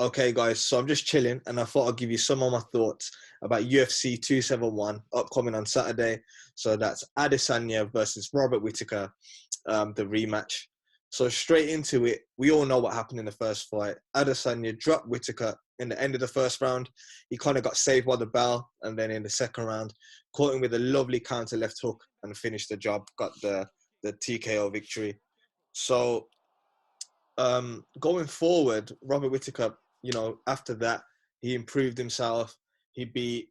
Okay, guys, so I'm just chilling and I thought I'd give you some of my thoughts about UFC 271 upcoming on Saturday. So that's Adesanya versus Robert Whittaker, the rematch. So straight into it, we all know what happened in the first fight. Adesanya dropped Whittaker in the end of the first round. He kind of got saved by the bell, and then in the second round, caught him with a lovely counter left hook and finished the job, got the TKO victory. So going forward, Robert Whittaker, after that, he improved himself. He beat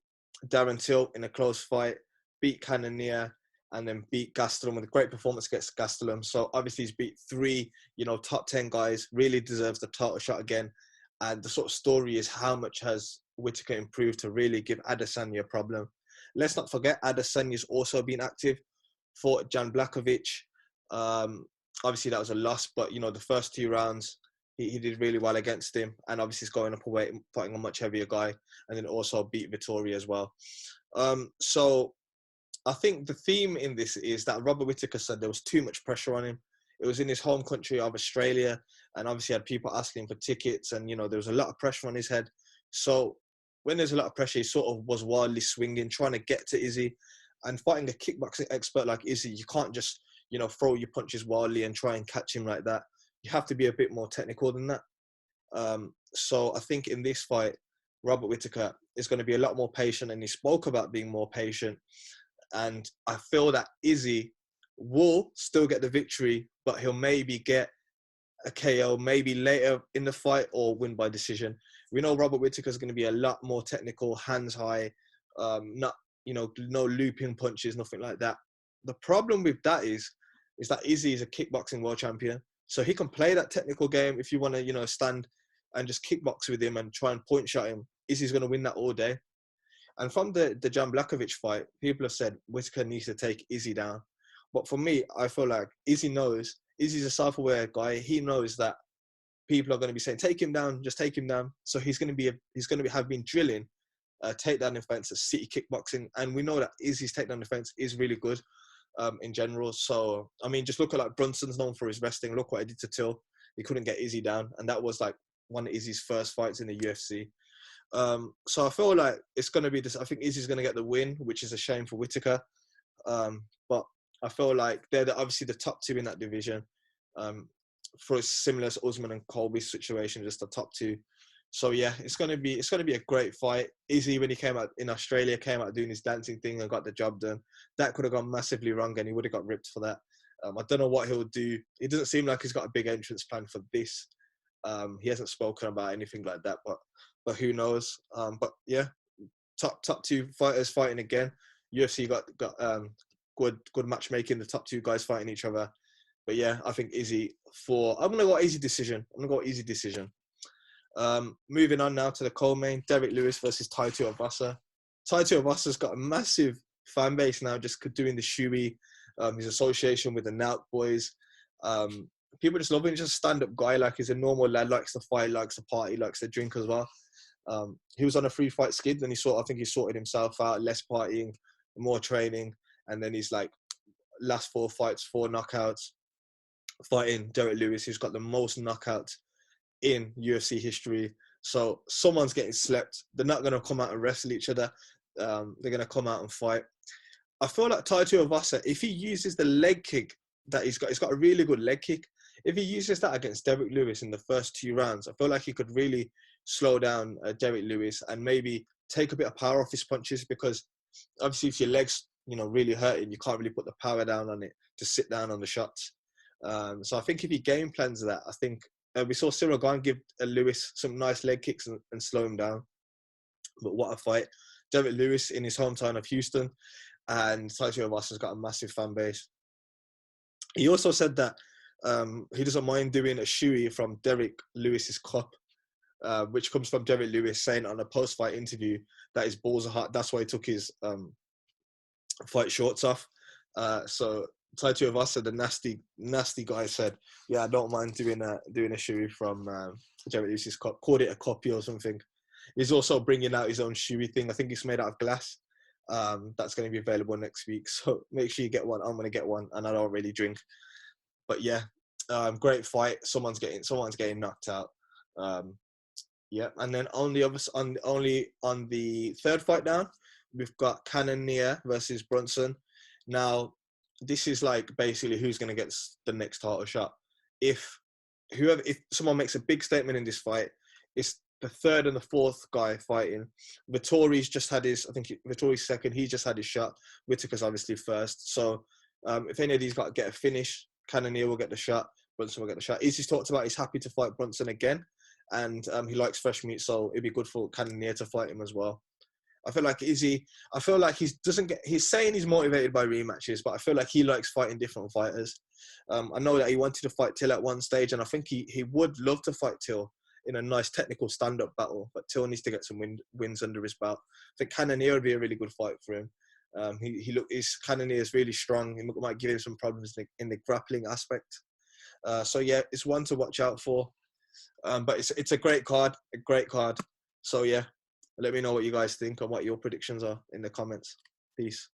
Darren Till in a close fight, beat Cannonier, and then beat Gastelum with a great performance against Gastelum. So obviously he's beat three, top 10 guys, really deserves the title shot again. And the sort of story is how much has Whittaker improved to really give Adesanya a problem. Let's not forget Adesanya's also been active, fought Jan Blakovic. Um, Obviously that was a loss, but the first two rounds he did really well against him, and obviously he's going up a weight, fighting a much heavier guy, and then also beat Vittori as well. So I think the theme in this is that Robert Whittaker said there was too much pressure on him. It was in his home country of Australia, and obviously had people asking for tickets, and there was a lot of pressure on his head. So when there's a lot of pressure, he sort of was wildly swinging, trying to get to Izzy, and fighting a kickboxing expert like Izzy, you can't just throw your punches wildly and try and catch him like that. You have to be a bit more technical than that. So I think in this fight, Robert Whittaker is going to be a lot more patient, and he spoke about being more patient. And I feel that Izzy will still get the victory, but he'll maybe get a KO maybe later in the fight or win by decision. We know Robert Whittaker is going to be a lot more technical, hands high, not no looping punches, nothing like that. The problem with that is that Izzy is a kickboxing world champion, so he can play that technical game. If you want to stand and just kickbox with him and try and point shot him, Izzy's going to win that all day. And from the Jan Blakovic fight, people have said Whittaker needs to take Izzy down. But for me, I feel like Izzy knows. Izzy's a self-aware guy. He knows that people are going to be saying, "Take him down, just take him down." So he's going to have been drilling takedown defense at City Kickboxing, and we know that Izzy's takedown defense is really good in general. So I mean, just look at like Brunson's known for his wrestling. Look what he did to Till. He couldn't get Izzy down, and that was like one of Izzy's first fights in the UFC. So I feel like it's going to be this. I think Izzy's going to get the win, which is a shame for Whittaker. But I feel like they're obviously the top two in that division. For similar to Usman and Colby's situation, just the top two. So yeah, it's gonna be a great fight. Izzy, when he came out in Australia, came out doing his dancing thing and got the job done. That could have gone massively wrong, and he would have got ripped for that. I don't know what he'll do. It doesn't seem like he's got a big entrance plan for this. He hasn't spoken about anything like that, but who knows? But yeah, top two fighters fighting again. UFC got good matchmaking. The top two guys fighting each other. But yeah, I think Izzy I'm gonna go easy decision. Moving on now to the co-main, Derek Lewis versus Tai Tuivasa. Tai Tuivasa's got a massive fan base now, just doing the shoey, his association with the Naut boys. People just love him. He's just a stand-up guy. Like, he's a normal lad, likes to fight, likes to party, likes to drink as well. He was on a 3-fight skid, then I think he sorted himself out, less partying, more training, and then he's like last 4 fights, 4 knockouts, fighting Derek Lewis, who's got the most knockouts in UFC history. So someone's getting slept. They're not going to come out and wrestle each other. They're going to come out and fight. I feel like Tai Tuivasa, if he uses the leg kick that he's got a really good leg kick. If he uses that against Derek Lewis in the first 2 rounds, I feel like he could really slow down Derek Lewis and maybe take a bit of power off his punches, because obviously if your legs, really hurting, you can't really put the power down on it to sit down on the shots. So I think if he game plans that, I think we saw Cyril Gane give Lewis some nice leg kicks and slow him down. But what a fight. Derek Lewis in his hometown of Houston, and Tai Tuivasa's got a massive fan base. He also said that he doesn't mind doing a shoey from Derek Lewis's cup, which comes from Derek Lewis saying on a post-fight interview that his balls are hot. That's why he took his fight shorts off. So Tai Tuivasa, the nasty guy, said, "Yeah, I don't mind doing a shoey from Derek Lewis's cup." Called it a copy or something. He's also bringing out his own shoey thing. I think it's made out of glass. That's going to be available next week. So make sure you get one. I'm going to get one, and I don't really drink. But yeah, great fight. Someone's getting knocked out. Yeah, and then only on the third fight down, we've got Cannonier versus Brunson. Now, this is like basically who's going to get the next title shot. If someone makes a big statement in this fight, it's the third and the fourth guy fighting. Vittori's just had his, I think Vittori's second. He just had his shot. Whittaker's obviously first. So if any of these got to get a finish, Cannonier will get the shot. Brunson will get the shot. Izzy's talked about he's happy to fight Brunson again, and he likes fresh meat, so it'd be good for Cannonier to fight him as well. I feel like Izzy, he's saying he's motivated by rematches, but I feel like he likes fighting different fighters. I know that he wanted to fight Till at one stage, and I think he would love to fight Till in a nice technical stand-up battle, but Till needs to get some wins under his belt. I think Cannonier would be a really good fight for him. Cannonier is really strong. He might give him some problems in the grappling aspect. So yeah, it's one to watch out for. But it's a great card, So yeah, let me know what you guys think and what your predictions are in the comments. Peace.